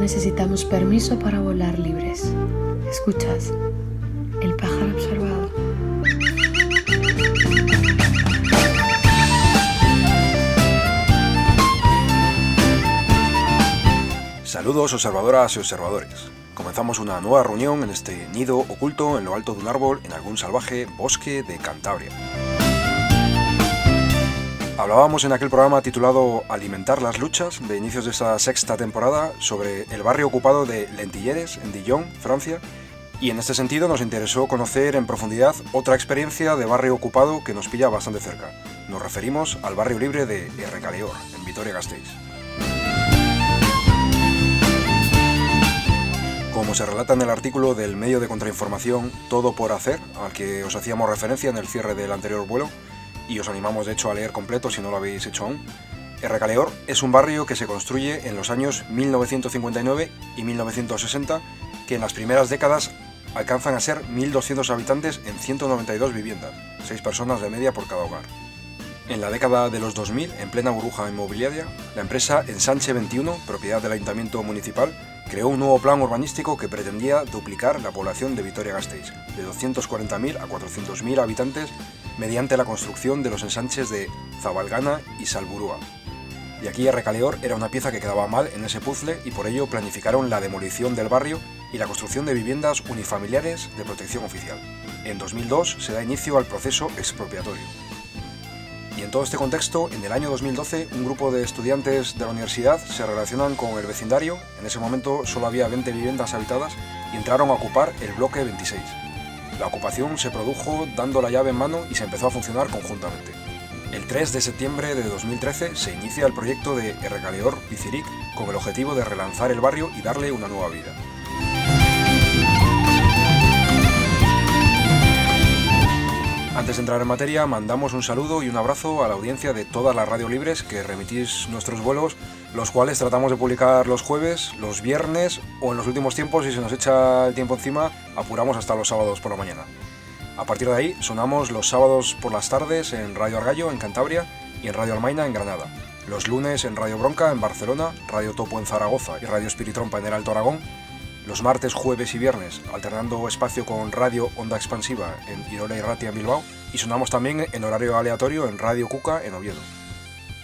necesitamos permiso para volar libres. ¿Escuchas? El pájaro observado. Saludos observadoras y observadores. Comenzamos una nueva reunión en este nido oculto en lo alto de un árbol en algún salvaje bosque de Cantabria. Hablábamos en aquel programa titulado Alimentar las luchas, de inicios de esta sexta temporada, sobre el barrio ocupado de Lentilleres, en Dijon, Francia, y en este sentido nos interesó conocer en profundidad otra experiencia de barrio ocupado que nos pilla bastante cerca. Nos referimos al barrio libre de Errecaleor, en Vitoria-Gasteiz. Como se relata en el artículo del medio de contrainformación Todo por Hacer, al que os hacíamos referencia en el cierre del anterior vuelo, y os animamos de hecho a leer completo si no lo habéis hecho aún, Errecaleor es un barrio que se construye en los años 1959 y 1960, que en las primeras décadas alcanzan a ser 1.200 habitantes en 192 viviendas, 6 personas de media por cada hogar. En la década de los 2000, en plena burbuja inmobiliaria, la empresa Ensanche 21, propiedad del Ayuntamiento Municipal, creó un nuevo plan urbanístico que pretendía duplicar la población de Vitoria-Gasteiz, de 240.000 a 400.000 habitantes, mediante la construcción de los ensanches de Zabalgana y Salburua. Y aquí Errecaleor era una pieza que quedaba mal en ese puzzle y por ello planificaron la demolición del barrio y la construcción de viviendas unifamiliares de protección oficial. En 2002 se da inicio al proceso expropiatorio. Y en todo este contexto, en el año 2012, un grupo de estudiantes de la universidad se relacionan con el vecindario. En ese momento solo había 20 viviendas habitadas y entraron a ocupar el bloque 26. La ocupación se produjo dando la llave en mano y se empezó a funcionar conjuntamente. El 3 de septiembre de 2013 se inicia el proyecto de Errecaleor Biziric con el objetivo de relanzar el barrio y darle una nueva vida. Antes de entrar en materia, mandamos un saludo y un abrazo a la audiencia de todas las radios libres que remitís nuestros vuelos, los cuales tratamos de publicar los jueves, los viernes o en los últimos tiempos, si se nos echa el tiempo encima, apuramos hasta los sábados por la mañana. A partir de ahí, sonamos los sábados por las tardes en Radio Argallo, en Cantabria, y en Radio Almaina, en Granada. Los lunes en Radio Bronca, en Barcelona, Radio Topo en Zaragoza y Radio Espiritrompa en el Alto Aragón. Los martes, jueves y viernes, alternando espacio con Radio Onda Expansiva en Irola y Ratia en Bilbao, y sonamos también en horario aleatorio en Radio Cuca en Oviedo.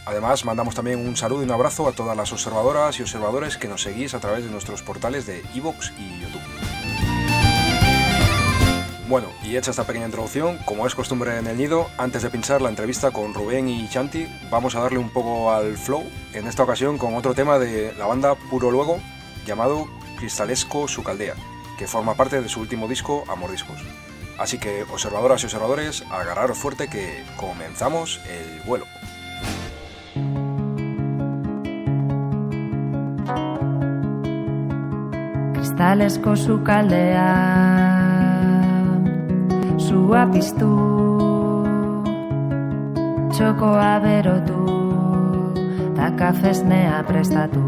Además, mandamos también un saludo y un abrazo a todas las observadoras y observadores que nos seguís a través de nuestros portales de iVoox y YouTube. Bueno, y hecha esta pequeña introducción, como es costumbre en el nido, antes de pinchar la entrevista con Rubén y Chanti, vamos a darle un poco al flow, en esta ocasión con otro tema de la banda Puro Luego, llamado Cristalesco Su Caldea, que forma parte de su último disco, Amor Discos. Así que, observadoras y observadores, agarraros fuerte que comenzamos el vuelo. Kristalesko sukaldea sua piztu txokoa berotu ta kafesnea prestatu.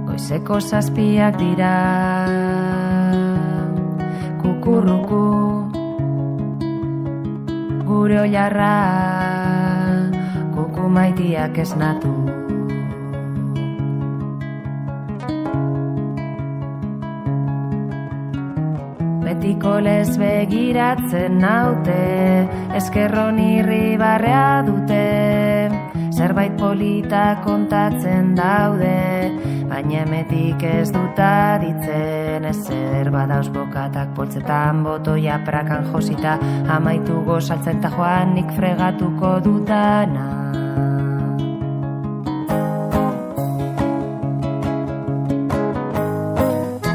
Goizeko 7 dira kukurruku gure oilarra kukumaitiak esnatu. Betiko lez begiratzen naute, eskerron irribarrea dute, zerbait polita kontatzen daude, baina emetik ez dut aditzen, ezer badauz bokatak poltzetan botoia prakan josita, amaitu gozaltzen ta joan nik fregatuko dutana.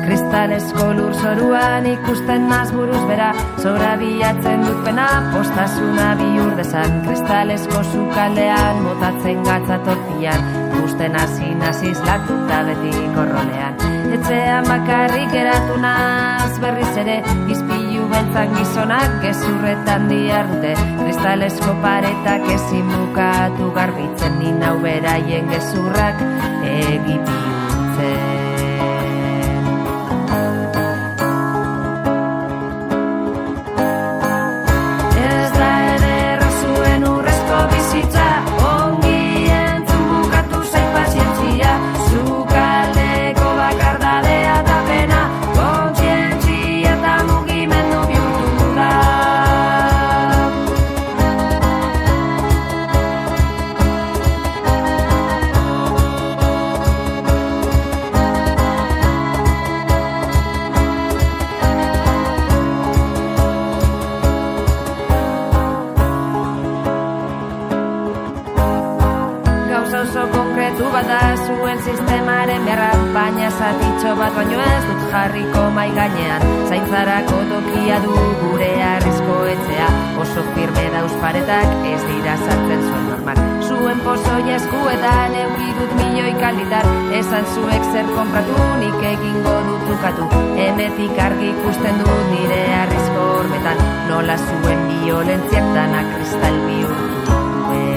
Kristalesko lur zoruan ikusten naz buruz bera, zora bilatzen dut pena, postasuna bihur dezan. Kristalesko sukaldean, botatzen gatza tortillan, ikusten hasi latuta beti korrolean. Etxean bakarrik geratu naz berriz ere, izpilu beltzan gizonak gezurretan dihardute. Kristalesko paretak ezin bukatu garbitzen, ni nau beraien gezurrak egipiltzen. Bizitza ongien sistemaren beharra, baina zatitxo bat baino ez dut jarriko mai gainean. Zaintzarako tokia du gure arrizko etxea, oso firme dauz paretak ez dira sartzen zuen normal. Zuen pozoi eskuetan euki dut milioi kalditar, esan zuek zer konpratu nik egingo dut ukatu. Hemetik argi ikusten dut nire arrizko hormetan, nola zuen violentziak danak kristal bihurtu duen.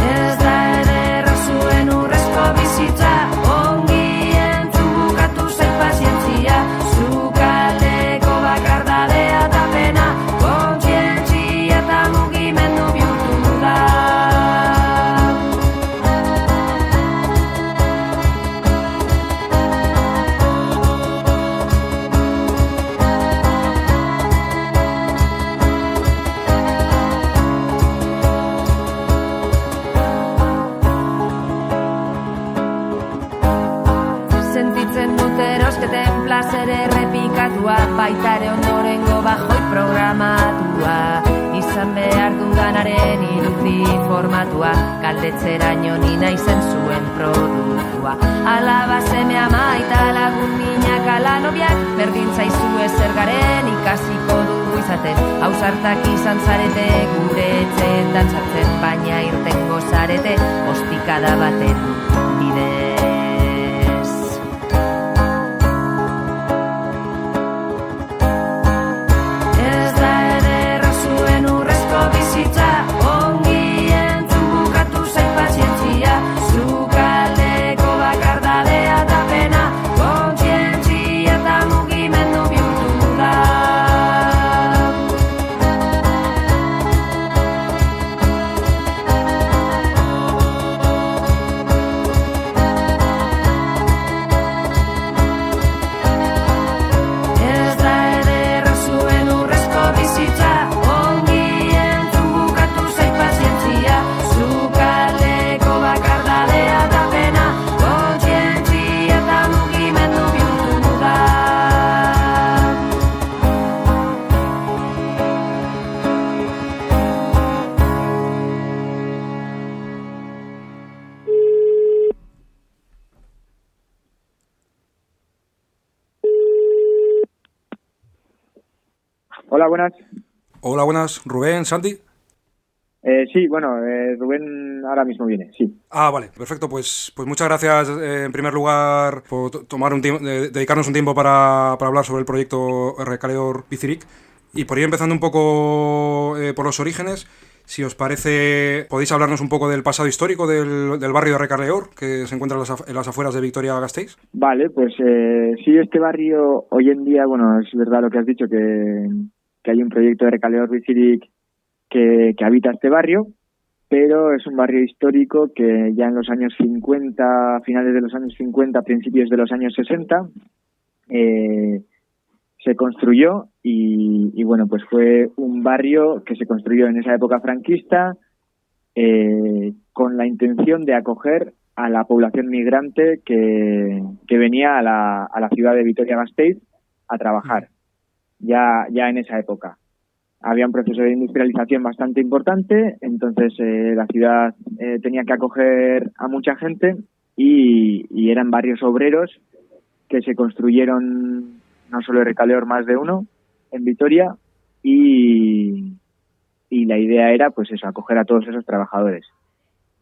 Ez da ederra zuen urrezko bizitza, ongi entzun bukatu zen pazientzia, zukaldeko bakardadea eta pena, kontzientzia eta mugimendu bihurtu da. Sentitzen dut erosketen plazer errepikatua, baita ere ondorengo bajoi programatua. Izan behar dudanaren irudi formatua, galdetzeraino ni naizen zuen produktua. Alaba seme ama eta lagun minak ala nobiak, berdin zaizue zer garen ikasiko dugu izaten. Ausartak izan zarete gure etxeetan sartzen, baina irtengo zarete ostikada baten bidez. Ez da ederra zuen urrezko bizitza, ongi entzun bukatu zen pazientzia, zukaldeko bakardadea eta pena, kontzientzia eta mugimendu bihurtu da. Ez da ederra zuen urrezko bizitza, ongi entzun bukatu zen pazientzia, zukaldeko bakardadea eta pena, kontzientzia eta mugimendu bihurtu da. Hola, buenas. Hola, buenas. ¿Rubén, Santi? Sí, bueno, Rubén ahora mismo viene, sí. Ah, vale, perfecto. Pues muchas gracias en primer lugar por tomar un tiempo, dedicarnos un tiempo para hablar sobre el proyecto Recaleor Biciric. Y por ir empezando un poco por los orígenes, si os parece, podéis hablarnos un poco del pasado histórico del barrio de Recaleor, que se encuentra en las afueras de Vitoria-Gasteiz. Vale, pues sí, este barrio hoy en día, bueno, es verdad lo que has dicho, que hay un proyecto de Recaleor Biciric que habita este barrio, pero es un barrio histórico que ya en los años 50, finales de los años 50, principios de los años 60, se construyó y bueno, pues fue un barrio que se construyó en esa época franquista con la intención de acoger a la población migrante que venía a la ciudad de Vitoria-Gasteiz a trabajar, ya en esa época. Había un proceso de industrialización bastante importante, entonces la ciudad tenía que acoger a mucha gente y eran barrios obreros que se construyeron, no solo en Recaleor, más de uno, en Vitoria, y la idea era, pues eso, acoger a todos esos trabajadores.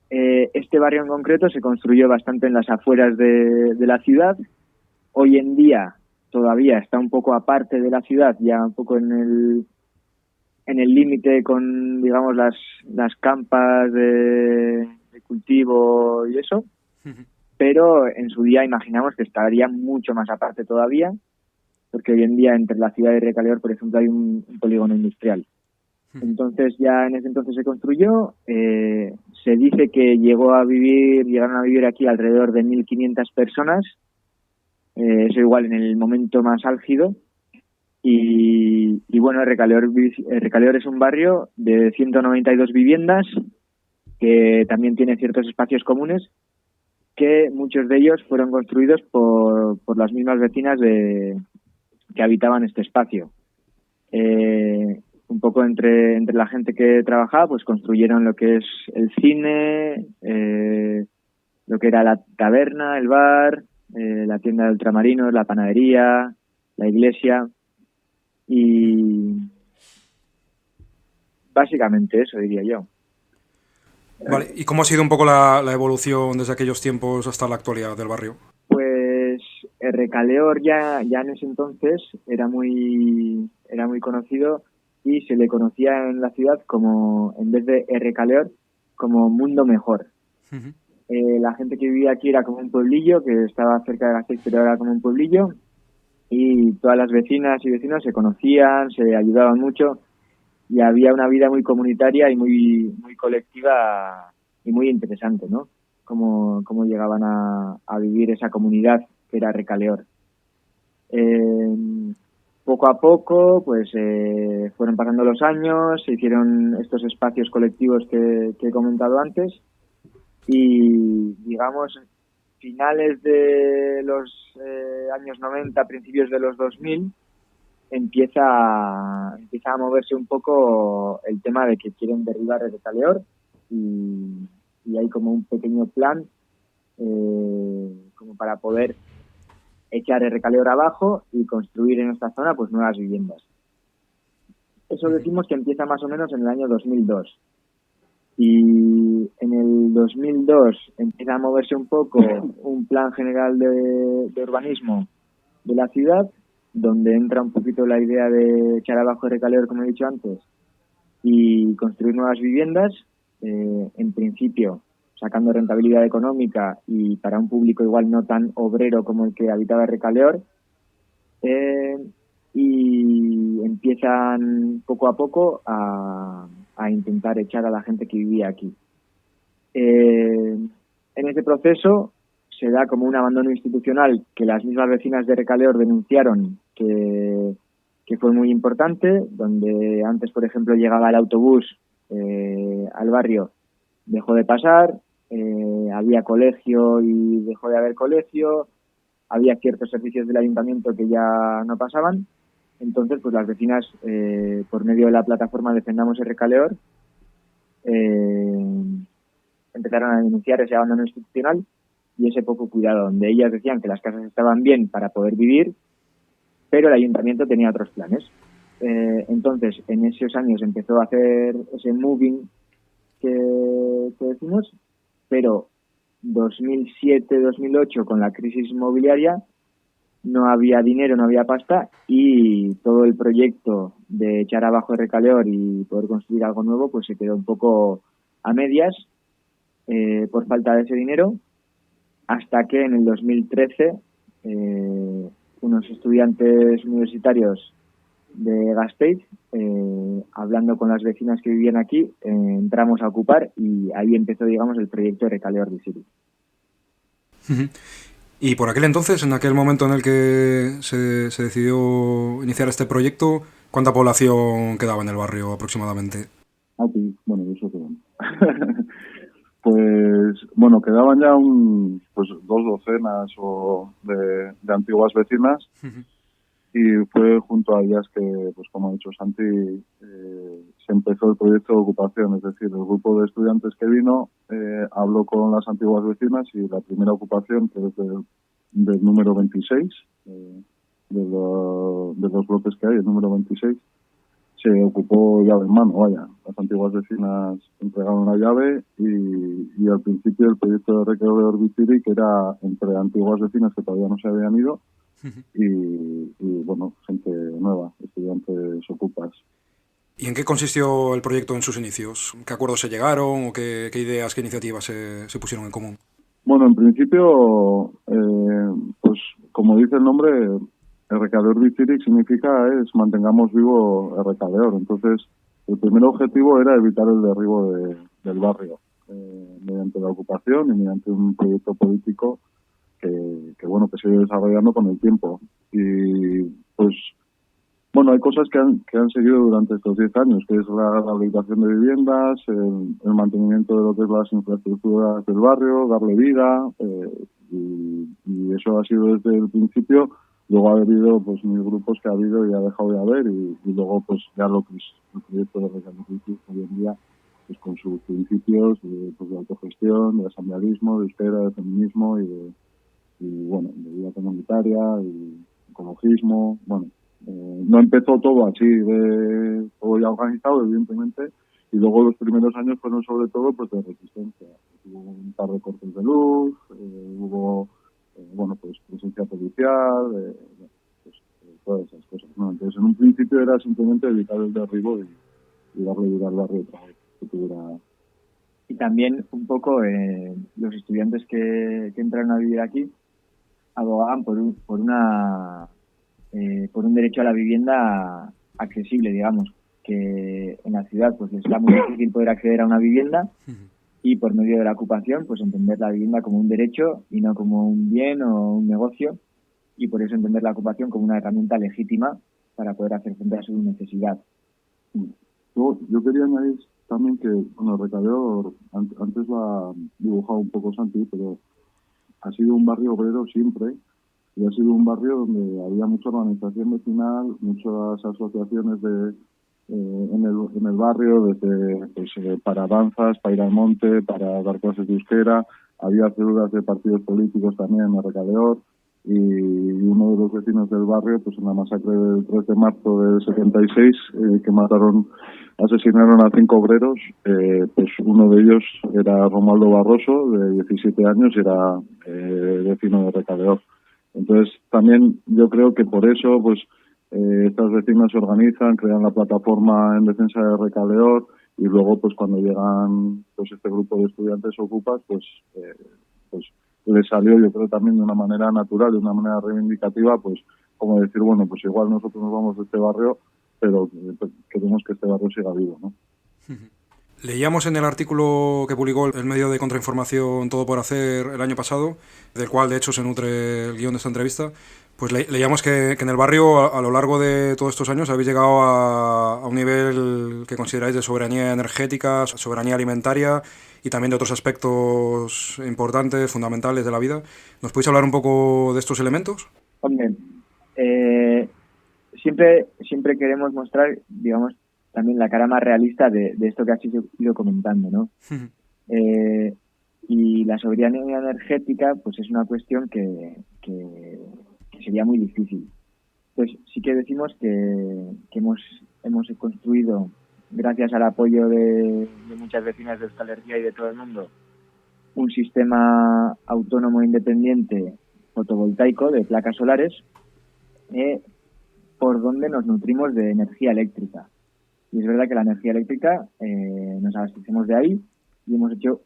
Este barrio en concreto se construyó bastante en las afueras de la ciudad. Hoy en día todavía está un poco aparte de la ciudad, ya un poco en el límite con, digamos, las campas de cultivo y eso, pero en su día imaginamos que estaría mucho más aparte todavía, porque hoy en día entre la ciudad de Recaleor, por ejemplo, hay un polígono industrial. Entonces ya en ese entonces se construyó, se dice que llegaron a vivir aquí alrededor de 1.500 personas, eso igual en el momento más álgido, y bueno, Recaleor es un barrio de 192 viviendas, que también tiene ciertos espacios comunes, que muchos de ellos fueron construidos por las mismas vecinas que habitaban este espacio. un poco entre la gente que trabajaba, pues construyeron lo que es el cine, lo que era la taberna, el bar, la tienda de ultramarinos, la panadería, la iglesia y básicamente eso diría yo. Vale, ¿y cómo ha sido un poco la evolución desde aquellos tiempos hasta la actualidad del barrio? Pues Recaleor ya en ese entonces era muy conocido y se le conocía en la ciudad como, en vez de Recaleor, como Mundo Mejor. Uh-huh. La gente que vivía aquí era como un pueblillo que estaba cerca de Gasteiz, pero era como un pueblillo, y todas las vecinas y vecinos se conocían, se ayudaban mucho y había una vida muy comunitaria y muy colectiva y muy interesante, ¿no? Cómo llegaban a vivir esa comunidad que era Recaleor. Poco a poco, pues fueron pasando los años, se hicieron estos espacios colectivos que he comentado antes y, digamos, finales de los años 90, principios de los 2000, empieza a moverse un poco el tema de que quieren derribar el Recaleor y hay como un pequeño plan como para poder echar el Recaleor abajo y construir en esta zona pues nuevas viviendas. Eso decimos que empieza más o menos en el año 2002. Y en el 2002 empieza a moverse un poco un plan general de urbanismo de la ciudad, donde entra un poquito la idea de echar abajo el Recaleor, como he dicho antes, y construir nuevas viviendas, en principio sacando rentabilidad económica y para un público igual no tan obrero como el que habitaba el Recaleor, y empiezan poco a poco a intentar echar a la gente que vivía aquí. En ese proceso se da como un abandono institucional que las mismas vecinas de Recaleor denunciaron que fue muy importante, donde antes, por ejemplo, llegaba el autobús al barrio, dejó de pasar, había colegio y dejó de haber colegio, había ciertos servicios del ayuntamiento que ya no pasaban. Entonces, pues las vecinas, por medio de la plataforma Defendamos el Recaleor, empezaron a denunciar ese abandono institucional y ese poco cuidado, donde ellas decían que las casas estaban bien para poder vivir, pero el ayuntamiento tenía otros planes. Entonces, en esos años empezó a hacer ese moving que decimos, pero 2007-2008, con la crisis inmobiliaria, no había dinero, no había pasta, y todo el proyecto de echar abajo el Recaleor y poder construir algo nuevo pues se quedó un poco a medias por falta de ese dinero, hasta que en el 2013 unos estudiantes universitarios de Gasteiz, hablando con las vecinas que vivían aquí, entramos a ocupar y ahí empezó, digamos, el proyecto de Recaleor City. Y por aquel entonces, en aquel momento en el que se decidió iniciar este proyecto, ¿cuánta población quedaba en el barrio aproximadamente? Aquí, bueno, eso quedó. Pues, bueno, quedaban ya pues 2 docenas de antiguas vecinas. Y fue junto a ellas que, pues como ha dicho Santi, se empezó el proyecto de ocupación. Es decir, el grupo de estudiantes que vino habló con las antiguas vecinas y la primera ocupación, que es del número 26, de los bloques que hay, el número 26, se ocupó llave en mano, vaya. Las antiguas vecinas entregaron la llave y al principio el proyecto de Recaleor City, que era entre antiguas vecinas que todavía no se habían ido, y bueno, gente nueva, estudiantes ocupas. ¿Y en qué consistió el proyecto en sus inicios? ¿Qué acuerdos se llegaron o qué ideas, qué iniciativas se pusieron en común? Bueno, en principio, pues como dice el nombre, el Recaleor City significa mantengamos vivo el Recaleor. Entonces, el primer objetivo era evitar el derribo del barrio mediante la ocupación y mediante un proyecto político que bueno, que se ha ido desarrollando con el tiempo. Y pues bueno, hay cosas que han seguido durante estos 10 años, que es la rehabilitación de viviendas, el mantenimiento de lo que es las infraestructuras del barrio, darle vida, y eso ha sido desde el principio Luego ha habido pues mil grupos que ha habido y ha dejado de haber y luego pues ya lo que es el proyecto de Recaleación hoy en día pues con sus principios pues, de autogestión, de asamblealismo, de euskera, de feminismo y bueno, de vida comunitaria y ecologismo. Bueno, no empezó todo así de todo ya organizado, evidentemente, y luego los primeros años fueron sobre todo pues de resistencia. Hubo un par de cortes de luz, hubo bueno, pues presencia policial, pues, todas esas cosas, ¿no? Entonces, en un principio era simplemente evitar el derribo y darle vida al barrio otra vez, que tuviera... Y también un poco los estudiantes que entraron a vivir aquí abogaban por un derecho a la vivienda accesible, digamos, que en la ciudad pues les era muy difícil poder acceder a una vivienda y por medio de la ocupación pues entender la vivienda como un derecho y no como un bien o un negocio, y por eso entender la ocupación como una herramienta legítima para poder hacer frente a su necesidad. Yo quería añadir también que, bueno, Recaleor, antes lo ha dibujado un poco Santi, pero ha sido un barrio obrero siempre y ha sido un barrio donde había mucha organización vecinal, muchas asociaciones en el barrio, desde pues, para danzas, para ir al monte, para dar clases de euskera. Había células de partidos políticos también en Recaleor, y uno de los vecinos del barrio, pues en la masacre del 3 de marzo del 76, que asesinaron a 5 obreros, pues uno de ellos era Romualdo Barroso, de 17 años, y era vecino de Recaleor. Entonces, también yo creo que por eso, pues estas vecinas se organizan, crean la plataforma en defensa de Recaleor, y luego, pues cuando llegan pues este grupo de estudiantes ocupas, pues les salió, yo creo, también de una manera natural, de una manera reivindicativa, pues como decir, bueno, pues igual nosotros nos vamos de este barrio, pero queremos que este barrio siga vivo, ¿no? Leíamos en el artículo que publicó el medio de contrainformación Todo por Hacer el año pasado, del cual de hecho se nutre el guión de esta entrevista, pues leíamos que en el barrio a lo largo de todos estos años habéis llegado a un nivel que consideráis de soberanía energética, soberanía alimentaria y también de otros aspectos importantes, fundamentales de la vida. ¿Nos podéis hablar un poco de estos elementos? Hombre, siempre queremos mostrar, digamos, también la cara más realista de esto que has ido comentando, ¿no? Y la soberanía energética, pues es una cuestión que sería muy difícil. Pues sí que decimos que hemos construido, gracias al apoyo de muchas vecinas de Euskal Herria y de todo el mundo, un sistema autónomo independiente fotovoltaico de placas solares por donde nos nutrimos de energía eléctrica. Y es verdad que la energía eléctrica nos abastecemos de ahí y hemos hecho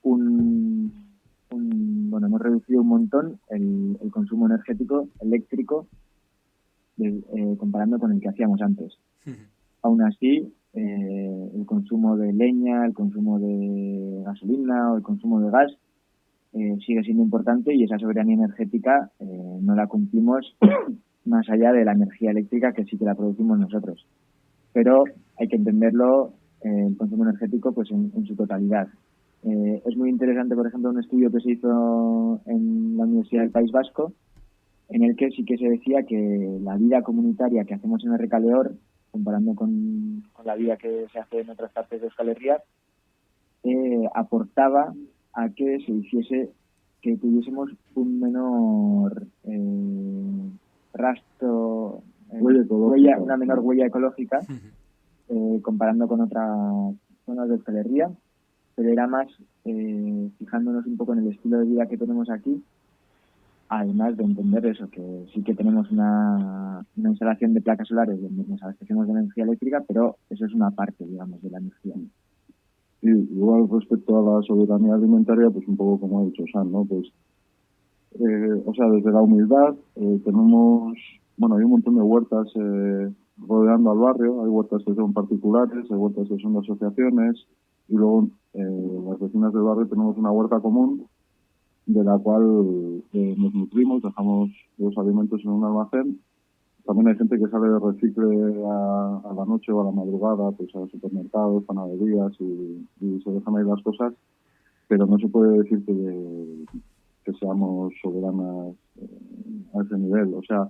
hemos reducido un montón el consumo energético eléctrico comparando con el que hacíamos antes. Aún así, el consumo de leña, el consumo de gasolina o el consumo de gas sigue siendo importante, y esa soberanía energética no la cumplimos más allá de la energía eléctrica, que sí que la producimos nosotros. Pero hay que entenderlo, el consumo energético, pues en su totalidad. Es muy interesante, por ejemplo, un estudio que se hizo en la Universidad del País Vasco, en el que sí que se decía que la vida comunitaria que hacemos en Recaleor, comparando con la vida que se hace en otras partes de Euskal Herria, aportaba a que se hiciese, que tuviésemos un menor rastro, una menor huella ecológica, comparando con otras zonas de Euskal Herria, pero era más fijándonos un poco en el estilo de vida que tenemos aquí, además de entender eso, que sí que tenemos una instalación de placas solares donde nos abastecemos de energía eléctrica, pero eso es una parte, digamos, de la energía. Y igual respecto a la soberanía alimentaria, pues un poco como ha dicho Sam, ¿no? Pues, desde la humildad tenemos, hay un montón de huertas rodeando al barrio. Hay huertas que son particulares, hay huertas que son de asociaciones, y luego las vecinas del barrio tenemos una huerta común de la cual nos nutrimos, dejamos los alimentos en un almacén. También hay gente que sale de recicle a la noche o a la madrugada, pues a supermercados, panaderías, y se dejan ahí las cosas, pero no se puede decir que seamos soberanas a ese nivel. O sea,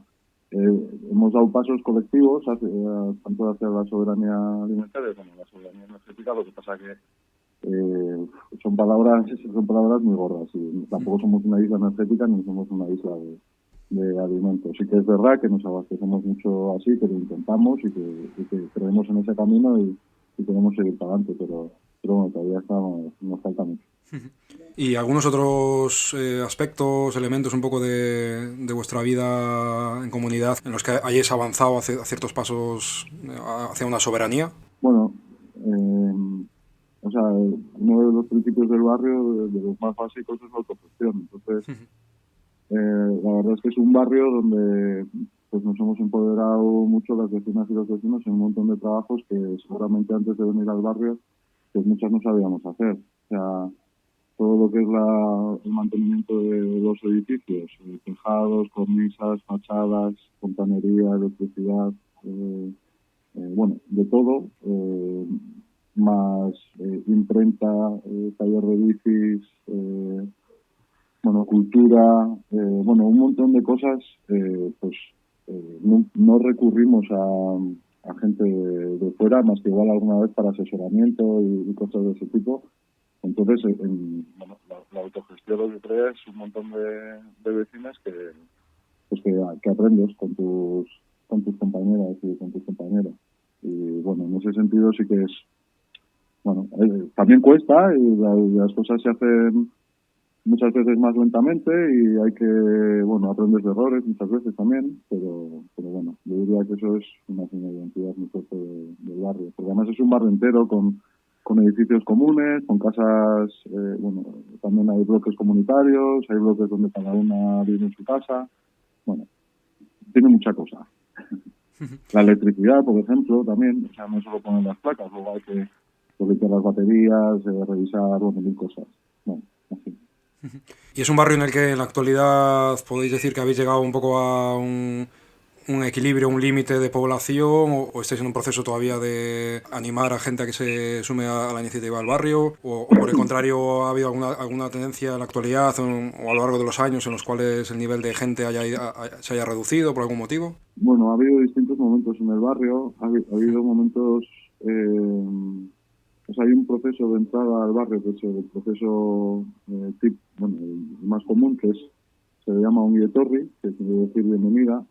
hemos dado pasos colectivos tanto hacia la soberanía alimentaria como la soberanía energética. Lo que pasa que son palabras muy gordas y tampoco somos una isla energética ni somos una isla de alimentos. Sí que es verdad que nos abastecemos mucho así, pero intentamos y que creemos en ese camino y queremos seguir para adelante, pero bueno, todavía nos falta mucho. ¿Y algunos otros aspectos, elementos un poco de vuestra vida en comunidad en los que hayáis avanzado a ciertos pasos hacia una soberanía? Bueno, uno de los principios del barrio, de los más básicos, es la autogestión. Entonces, la verdad es que es un barrio donde pues nos hemos empoderado mucho las vecinas y los vecinos en un montón de trabajos que seguramente antes de venir al barrio pues muchas no sabíamos hacer. O sea, todo lo que es el mantenimiento de los edificios, tejados, cornisas, fachadas, fontanería, electricidad, de todo, más imprenta, taller de bicis, cultura, un montón de cosas, no recurrimos a gente de fuera, más que igual alguna vez para asesoramiento y cosas de ese tipo. Entonces, la autogestión lo que crea es un montón de vecinas que aprendes con tus compañeras y con tus compañeros. Y bueno, en ese sentido sí que es, también cuesta y las cosas se hacen muchas veces más lentamente y hay que, aprendes de errores muchas veces también, pero bueno, yo diría que eso es una señal de identidad muy fuerte del barrio, porque además es un barrio entero con edificios comunes, con casas, también hay bloques comunitarios, hay bloques donde cada una vive en su casa, tiene mucha cosa. La electricidad, por ejemplo, también, no solo poner las placas, luego hay que limpiar las baterías, revisar, mil cosas. Así. ¿Y es un barrio en el que en la actualidad podéis decir que habéis llegado un poco a un equilibrio, un límite de población, o estáis en un proceso todavía de animar a gente a que se sume a la iniciativa del barrio, o por el contrario ha habido alguna tendencia en la actualidad o a lo largo de los años en los cuales el nivel de gente se haya reducido por algún motivo? Bueno, ha habido distintos momentos en el barrio, ha habido momentos... hay un proceso de entrada al barrio que es el proceso el más común, que se le llama un ietorri, que quiere decir bienvenida,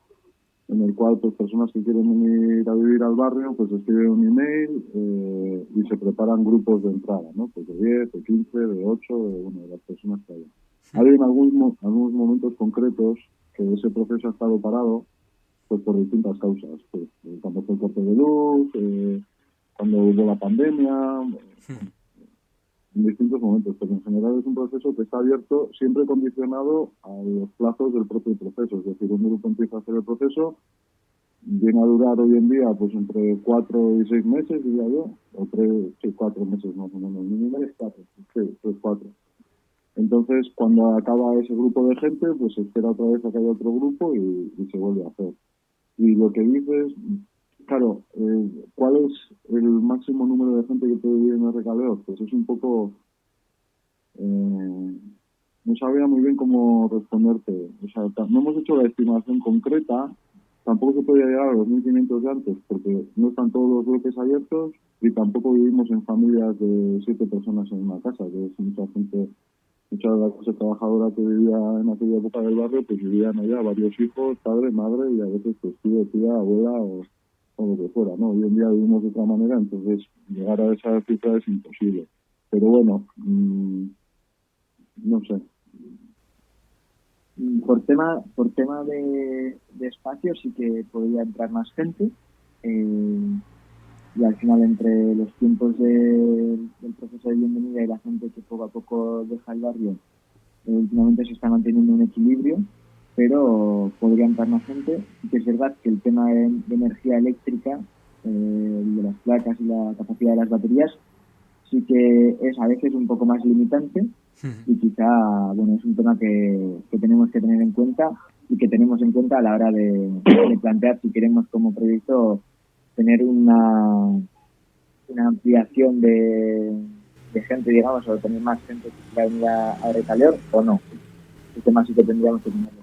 en el cual pues personas que quieren venir a vivir al barrio pues escriben un email y se preparan grupos de entrada, ¿no? Pues de 10, de 15, de 8, de las personas que hay. Ha habido algunos momentos concretos que ese proceso ha estado parado pues por distintas causas, pues cuando fue el corte de luz, cuando hubo la pandemia, en distintos momentos, pero en general es un proceso que está abierto, siempre condicionado a los plazos del propio proceso. Es decir, un grupo empieza a hacer el proceso, viene a durar hoy en día pues entre 4 y 6 meses, diría yo, o 4 meses más o menos, mínimo 4. Entonces, cuando acaba ese grupo de gente, pues se espera otra vez a que haya otro grupo y se vuelve a hacer. Y lo que dices... Claro, ¿cuál es el máximo número de gente que puede vivir en el Recaleor? Pues es un poco... no sabía muy bien cómo responderte. O sea, no hemos hecho la estimación concreta, tampoco se podía llegar a los 1.500 de antes, porque no están todos los bloques abiertos y tampoco vivimos en familias de 7 personas en una casa, que es mucha gente, mucha de la clase trabajadora que vivía en aquella época del barrio, pues vivían allá varios hijos, padre, madre y a veces pues tío, tía, abuela o lo que fuera, ¿no? Hoy en día vivimos de otra manera, entonces llegar a esa cifra es imposible. Pero bueno, no sé. Por tema de espacio sí que podría entrar más gente y al final entre los tiempos del proceso de bienvenida y la gente que poco a poco deja el barrio, últimamente se está manteniendo un equilibrio, pero podría entrar más gente. Y que es verdad que el tema de energía eléctrica, de las placas y la capacidad de las baterías, sí que es a veces un poco más limitante y quizá, es un tema que tenemos que tener en cuenta y que tenemos en cuenta a la hora de plantear si queremos como proyecto tener una ampliación de gente, digamos, o tener más gente que quiera venir a Recaleor o no. Ese tema sí que tendríamos que tenerlo.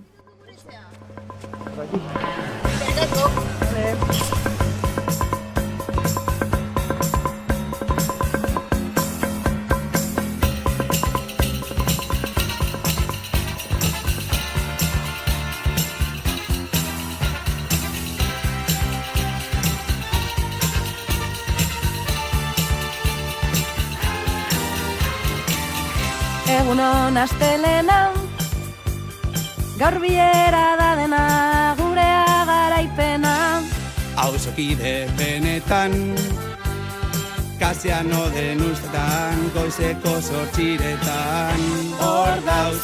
Egunon astelena, gaur biera da dena, gurea garaipena. Auzokide benetan, Kasiano den ustetan, goizeko 8:00 hor dauz,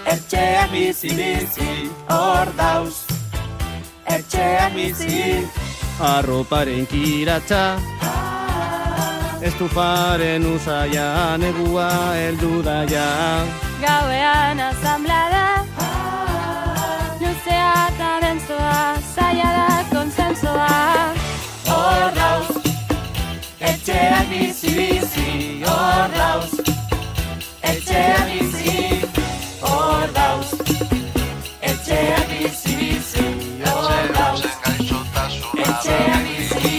etxeak bizi, hor dauz, etxeak bizi. Arroparen kiratxa, estufaren usaia, negua heldu daia. Gauean asamblada, luzea eta dentzoa, zaila da konsensoa. Hor dauz, etxeak bizi, hor dauz, etxeak bizi, hor dauz, etxeak bizi, hor dauz, etxeak bizi.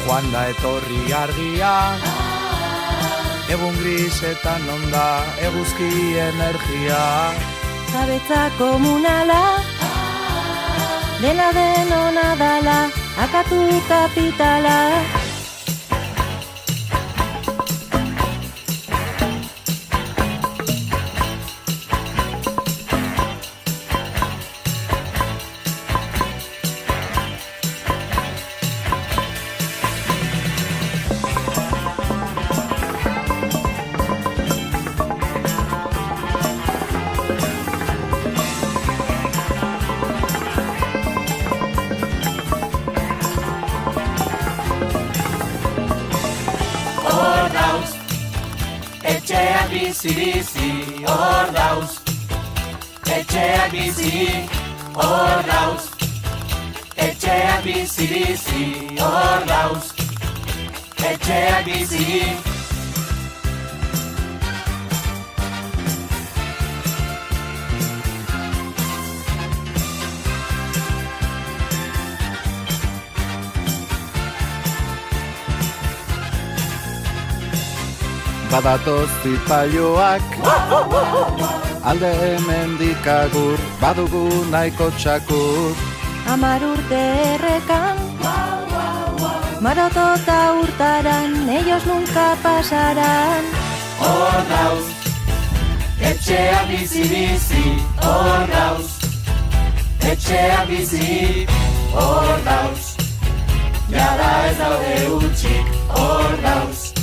Joan da etorri argia, egun grisetan onda, eguzki energia. Jabetza komunala, dela denona dala, akatu kapitala. Bizi, hor dauz, etxeak bizi, hor dauz, etxeak bizi, hor dauz, etxeak bizi. Badatoz zipailoak, alde hemendik agur, badugu nahiko txakur. 10 urte errekan, maroto eta hurtaran, ellos nunca pasarán. Hor dauz, etxeak bizi, hor dauz, etxeak bizi, hor dauz, jada ez daude utxik, hor dauz.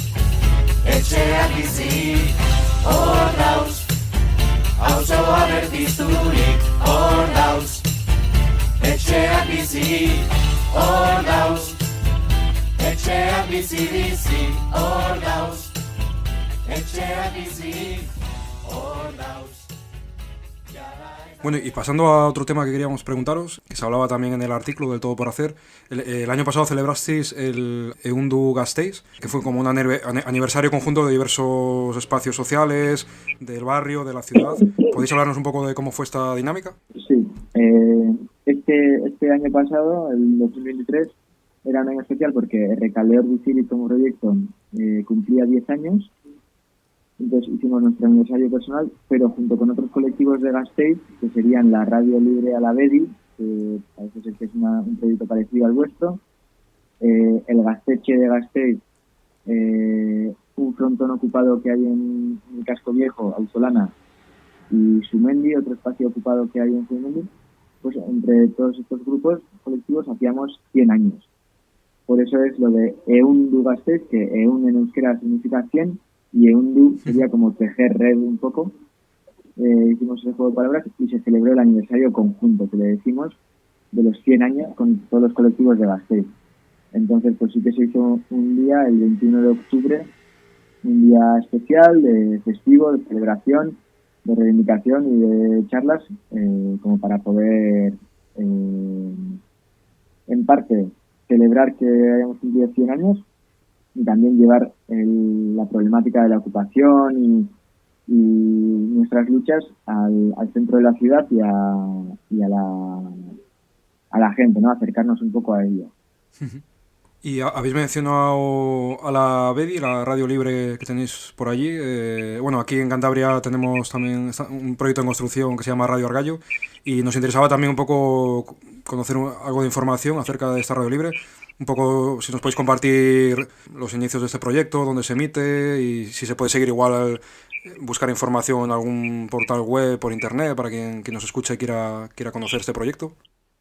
Etxeak bizi, hor dauz, auzoa berpizturik, hor dauz. Etxeak bizi, hor dauz, etxeak bizi, hor dauz. Etxeak bizi, hor dauz. Bueno, y pasando a otro tema que queríamos preguntaros, que se hablaba también en el artículo del Todo por Hacer, el año pasado celebrasteis el Ehundu Gasteiz, que fue como un aniversario conjunto de diversos espacios sociales, del barrio, de la ciudad. ¿Podéis hablarnos un poco de cómo fue esta dinámica? Sí, este año pasado, el 2023, era un año especial porque Recaleor Vicili como proyecto cumplía 10 años. Entonces hicimos nuestro aniversario personal, pero junto con otros colectivos de Gasteiz, que serían la Radio Libre Alavedi, que parece ser que es un proyecto parecido al vuestro, el Gaztetxe de Gasteiz, un frontón ocupado que hay en el Casco Viejo, Auzolana, y Sumendi, otro espacio ocupado que hay en Sumendi, pues entre todos estos grupos colectivos hacíamos 100 años. Por eso es lo de Ehundu Gasteiz, que Ehun en euskera significa 100, y Ehundu sería como tejer red un poco. Hicimos ese juego de palabras y se celebró el aniversario conjunto, que le decimos, de los 100 años con todos los colectivos de Gasteiz. Entonces, pues sí que se hizo un día, el 21 de octubre, un día especial, de festivo, de celebración, de reivindicación y de charlas, como para poder, en parte, celebrar que hayamos cumplido 100 años, y también llevar la problemática de la ocupación y nuestras luchas al centro de la ciudad y a la gente, ¿no? Acercarnos un poco a ello. Y habéis mencionado a la BEDI, la radio libre que tenéis por allí. Bueno, aquí en Cantabria tenemos también un proyecto en construcción que se llama Radio Argallo y nos interesaba también un poco conocer algo de información acerca de esta radio libre. Un poco, si nos podéis compartir los inicios de este proyecto, dónde se emite y si se puede seguir igual, buscar información en algún portal web por internet para quien nos escuche y quiera conocer este proyecto.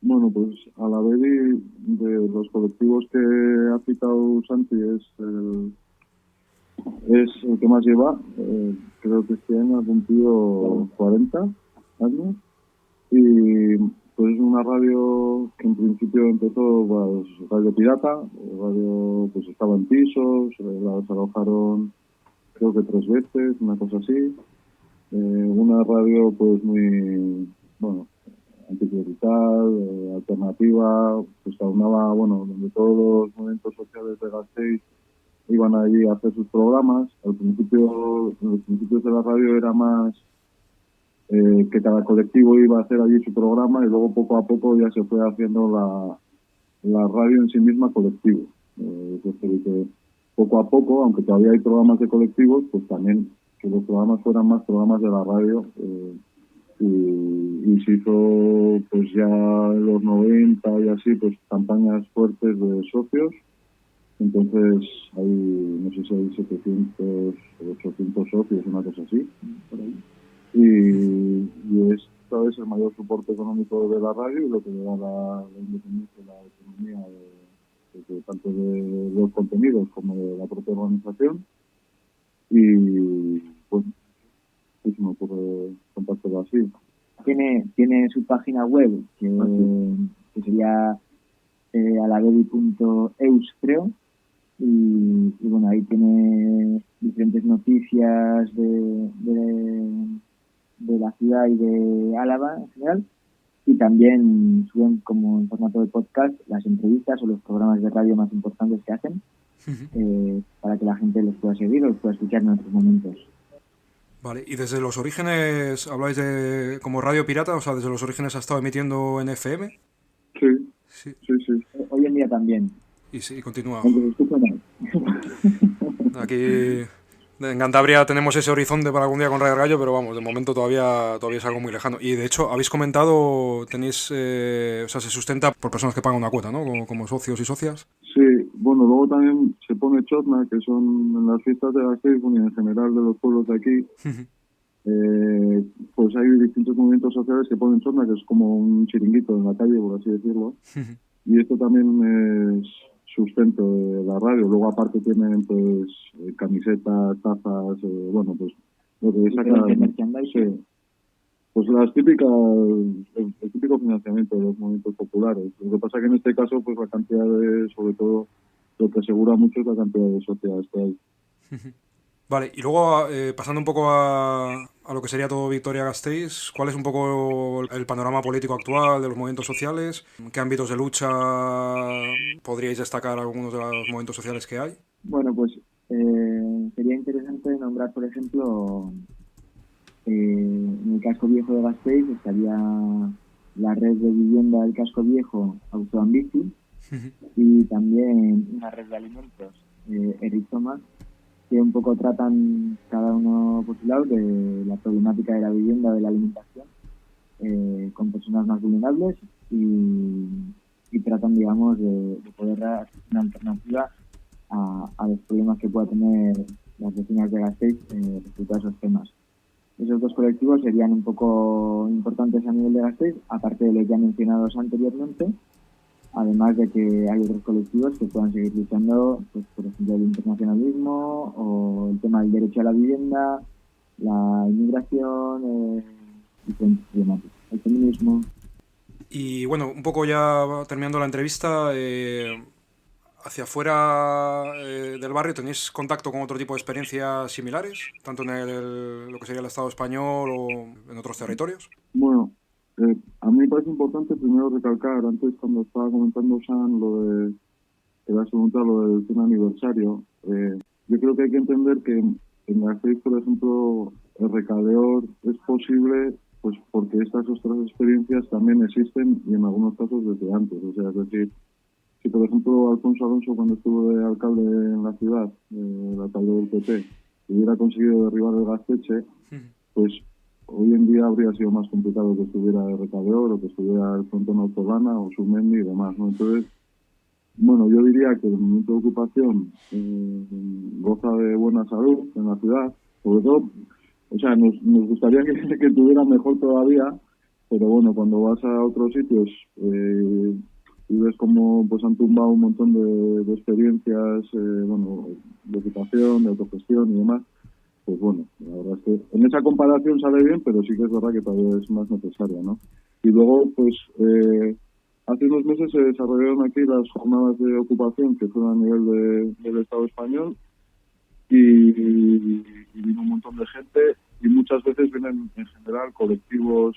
Bueno, pues a la vez de los colectivos que ha citado Santi es el que más lleva. Creo que este año ha cumplido 40 años y pues es una radio que en principio empezó pues, radio pirata, radio pues estaba en pisos, la desalojaron creo que 3 veces, una cosa así. Una radio pues muy, bueno, anticlerical, alternativa, pues aunaba, bueno, donde todos los movimientos sociales de Gasteiz iban allí a hacer sus programas. Al principio, en los principios de la radio era más que cada colectivo iba a hacer allí su programa y luego poco a poco ya se fue haciendo la radio en sí misma colectivo. Es decir, que poco a poco, aunque todavía hay programas de colectivos, pues también que los programas fueran más programas de la radio. Y se hizo pues ya en los 90 y así pues campañas fuertes de socios. Entonces hay, no sé si hay 700 o 800 socios, una cosa así, por ahí. Y es cada vez el mayor soporte económico de la radio y lo que le da la independencia y la autonomía de tanto de los contenidos como de la propia organización. Y pues sí, se me ocurre contártelo así. Tiene su página web que sería alavedi.eus, creo, y bueno, ahí tiene diferentes noticias de la ciudad y de Álava en general, y también suben como en formato de podcast las entrevistas o los programas de radio más importantes que hacen, para que la gente los pueda seguir o los pueda escuchar en otros momentos. Vale, y desde los orígenes, ¿habláis de como radio pirata? O sea, ¿desde los orígenes ha estado emitiendo en FM? Sí. Hoy en día también. Y sí, continúa. Aquí Aquí en Cantabria tenemos ese horizonte para algún día con Radio Argallo, pero vamos, de momento todavía es algo muy lejano. Y de hecho, habéis comentado, tenéis, o sea, se sustenta por personas que pagan una cuota, ¿no? Como socios y socias. Sí, bueno, luego también se pone chotna, que son en las fiestas de Gasteiz y en general de los pueblos de aquí. Pues hay distintos movimientos sociales que ponen chotna, que es como un chiringuito en la calle, por así decirlo. Y esto también es sustento de la radio. Luego aparte tienen pues camisetas, tazas, bueno, pues lo que sacan, sí, pues las típicas, el típico financiamiento de los movimientos populares. Lo que pasa que en este caso pues la cantidad de, sobre todo lo que asegura mucho es la cantidad de sociedades que hay. Vale, y luego pasando un poco a lo que sería todo Vitoria-Gasteiz, ¿cuál es un poco el panorama político actual de los movimientos sociales? ¿En qué ámbitos de lucha podríais destacar algunos de los movimientos sociales que hay? Bueno, pues sería interesante nombrar, por ejemplo, en el casco viejo de Gasteiz estaría la red de vivienda del casco viejo Autoambici y también una red de alimentos, Erizoma, que un poco tratan cada uno por su lado de la problemática de la vivienda, de la alimentación, con personas más vulnerables y tratan, digamos, de poder dar una alternativa a los problemas que pueda tener las vecinas de Gasteiz respecto a esos temas. Esos dos colectivos serían un poco importantes a nivel de Gasteiz, aparte de los ya mencionados anteriormente, además de que hay otros colectivos que puedan seguir luchando, pues, por ejemplo, el internacionalismo o el tema del derecho a la vivienda, la inmigración, diferentes temáticas, el feminismo. Y bueno, un poco ya terminando la entrevista, hacia afuera del barrio, ¿tenéis contacto con otro tipo de experiencias similares, tanto en lo que sería el Estado español o en otros territorios? Bueno, a mí me parece importante primero recalcar, antes cuando estaba comentando San lo de, te vas a preguntar lo del 100 aniversario, yo creo que hay que entender que en Gasteiz, por ejemplo, el recaleor es posible pues porque estas otras experiencias también existen y en algunos casos desde antes. O sea, es decir, si por ejemplo Alfonso Alonso, cuando estuvo de alcalde en la ciudad, el alcalde del PP, hubiera conseguido derribar el Gaztetxe, pues hoy en día habría sido más complicado que estuviera el recaleor o que estuviera el frontón Autolana o Sumendi y demás, ¿no? Entonces, bueno, yo diría que el movimiento de ocupación goza de buena salud en la ciudad, sobre todo, o sea, nos gustaría que tuviera mejor todavía, pero bueno, cuando vas a otros sitios y ves cómo pues han tumbado un montón de experiencias, bueno, de ocupación, de autogestión y demás, pues bueno, la verdad es que en esa comparación sale bien, pero sí que es verdad que todavía es más necesaria, ¿no? Y luego, pues, hace unos meses se desarrollaron aquí las jornadas de ocupación que fueron a nivel del Estado español y vino un montón de gente y muchas veces vienen en general colectivos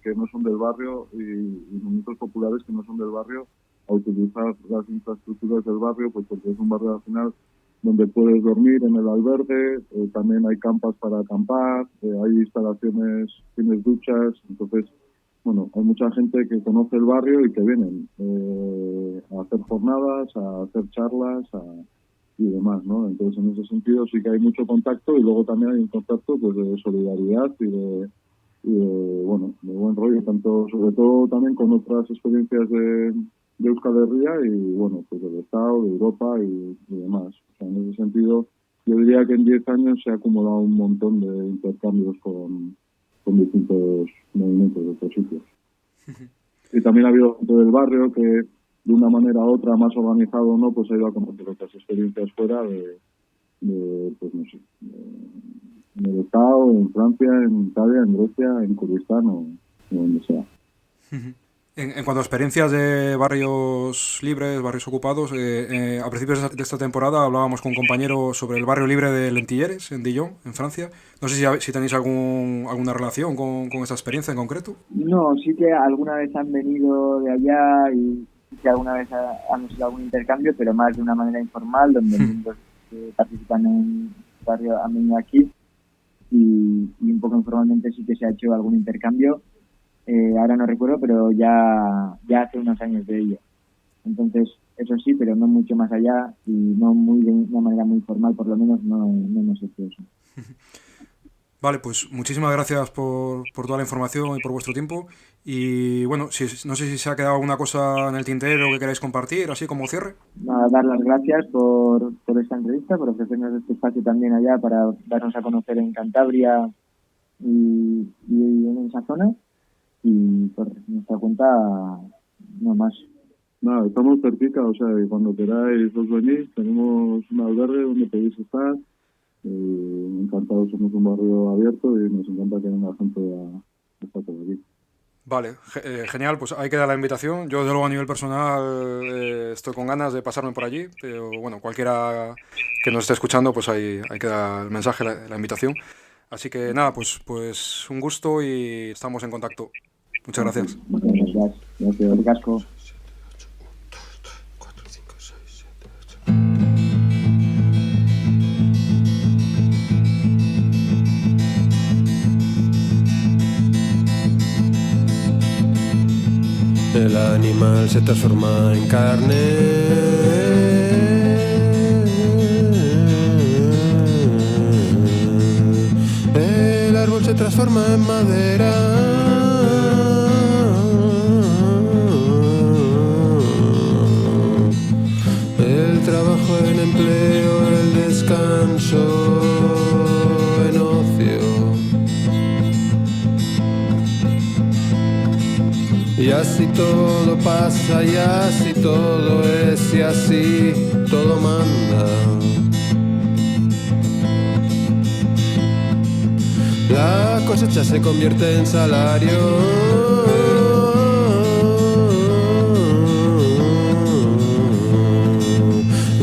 que no son del barrio y movimientos populares que no son del barrio a utilizar las infraestructuras del barrio, pues porque es un barrio al final donde puedes dormir en el albergue, también hay campas para acampar, hay instalaciones, tienes duchas, entonces, bueno, hay mucha gente que conoce el barrio y que vienen a hacer jornadas, a hacer charlas y demás, ¿no? Entonces, en ese sentido sí que hay mucho contacto y luego también hay un contacto pues de solidaridad y de bueno, de buen rollo, tanto, sobre todo también con otras experiencias de Euskal Herria y, bueno, pues del Estado, de Europa y demás. O sea, en ese sentido, yo diría que en 10 años se ha acumulado un montón de intercambios con distintos movimientos de otros sitios. Y también ha habido gente del barrio que, de una manera u otra, más organizado o no, pues ha ido a conocer otras experiencias fuera de pues no sé, en el Estado, en Francia, en Italia, en Grecia, en Kurdistán o donde sea. En cuanto a experiencias de barrios libres, barrios ocupados, a principios de esta temporada hablábamos con un compañero sobre el barrio libre de Lentilleres, en Dijon, en Francia. No sé si tenéis alguna relación con esta experiencia en concreto. No, sí que alguna vez han venido de allá y que alguna vez han hecho algún intercambio, pero más de una manera informal, donde miembros que participan en el barrio han venido aquí y un poco informalmente sí que se ha hecho algún intercambio. Ahora no recuerdo, pero ya hace unos años de ello. Entonces, eso sí, pero no mucho más allá y no muy de una manera muy formal, por lo menos no hemos hecho eso. Vale, pues muchísimas gracias por toda la información y por vuestro tiempo. Y bueno, no sé si se ha quedado alguna cosa en el tintero que queráis compartir, así como cierre. Nada, dar las gracias por esta entrevista, por ofrecernos este espacio también allá para darnos a conocer en Cantabria y en esa zona. Y por nuestra cuenta, no más. Nada, estamos cerquita, o sea, y cuando queráis os venís, tenemos un albergue donde podéis estar. Encantados, somos un barrio abierto y nos encanta que venga gente a estar por aquí. Vale, genial, pues ahí queda la invitación. Yo, desde luego, a nivel personal estoy con ganas de pasarme por allí, pero bueno, cualquiera que nos esté escuchando, pues ahí queda el mensaje, la invitación. Así que nada, pues un gusto y estamos en contacto. Muchas gracias. Gracias, Casco. El animal se transforma en carne. El árbol se transforma en madera. El trabajo en empleo, el descanso en ocio. Y así todo pasa, y así todo es, y así todo manda. La cosecha se convierte en salario.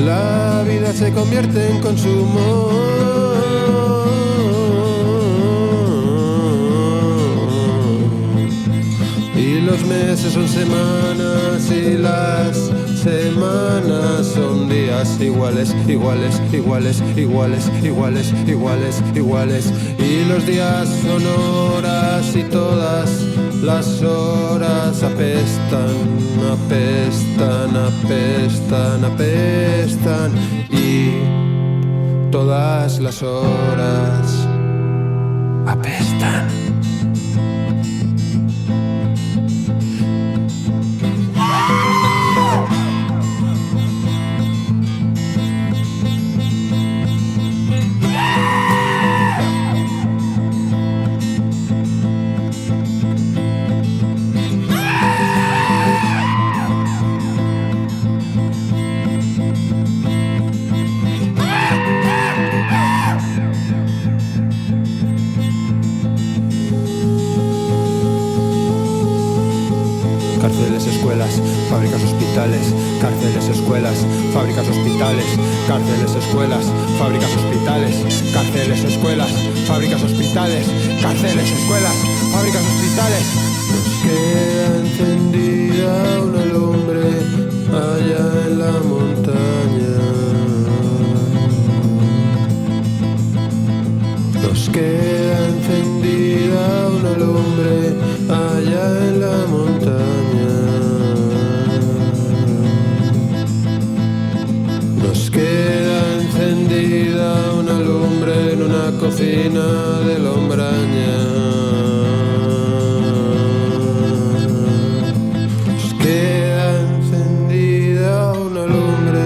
La vida se convierte en consumo. Y los meses son semanas y las semanas son días. iguales, iguales, iguales, iguales, iguales, iguales, iguales. Y los días son horas y todas las horas apestan, apestan, apestan, apestan. Y todas las horas apestan. Cárceles, escuelas, fábricas, hospitales. Cárceles, escuelas, fábricas, hospitales. Cárceles, escuelas, fábricas, hospitales. Cárceles, escuelas, fábricas, hospitales. Cárceles, escuelas, fábricas, hospitales. Nos queda encendida una lumbre allá en la montaña. Nos queda encendida una lumbre allá en la montaña. Nos queda encendida una lumbre en una cocina de Lombranza. Nos queda encendida una lumbre.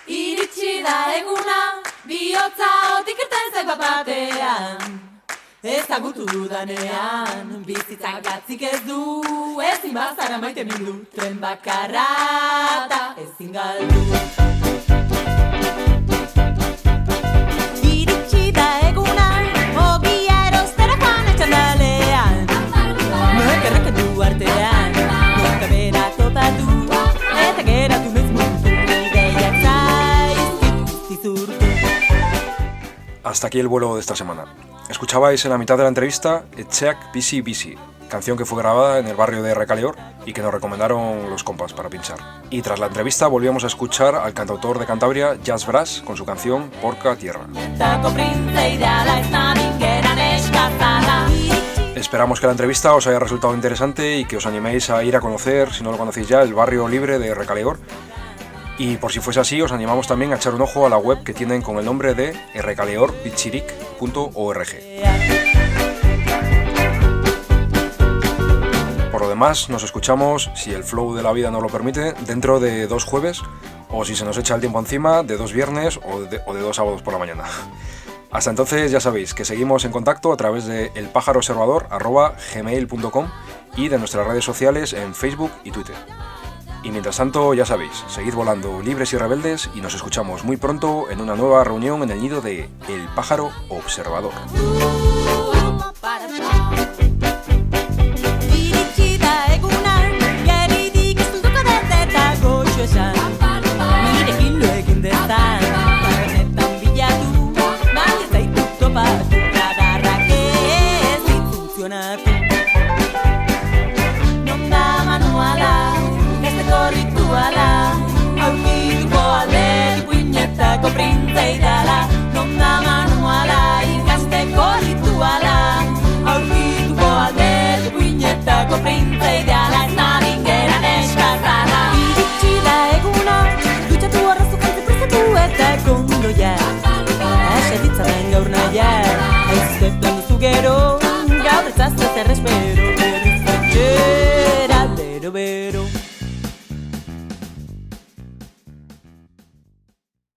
Iritsi da eguna, bihotza otik irten zait batean. Ezagutu dudanean, bizitzak gatzik ez du, ezin bazara maite mindu, tren bakarra eta ezin galdu. Iritsi da eguna, ogia erostera joan etxandalean. Noek erreketu artean, noek bera topatu, eta geratu mezmuntu, ideiak zaizkizurtu. Hasta aquí el vuelo de esta semana. Escuchabais en la mitad de la entrevista Etxeak Bizi Bizi, canción que fue grabada en el barrio de Recaleor y que nos recomendaron los compas para pinchar. Y tras la entrevista volvíamos a escuchar al cantautor de Cantabria, Jazz Brass, con su canción Porca Tierra. Esperamos que la entrevista os haya resultado interesante y que os animéis a ir a conocer, si no lo conocéis ya, el barrio libre de Recaleor. Y por si fuese así, os animamos también a echar un ojo a la web que tienen con el nombre de recaleorpichiric.org. Por lo demás, nos escuchamos, si el flow de la vida nos lo permite, dentro de 2 jueves, o si se nos echa el tiempo encima, de 2 viernes o de 2 sábados por la mañana. Hasta entonces ya sabéis que seguimos en contacto a través de elpajaroobservador@gmail.com y de nuestras redes sociales en Facebook y Twitter. Y mientras tanto, ya sabéis, seguid volando libres y rebeldes y nos escuchamos muy pronto en una nueva reunión en el nido de El Pájaro Observador. Gaur naia, ez dut lan duzu gero, gaur ez azte respeto.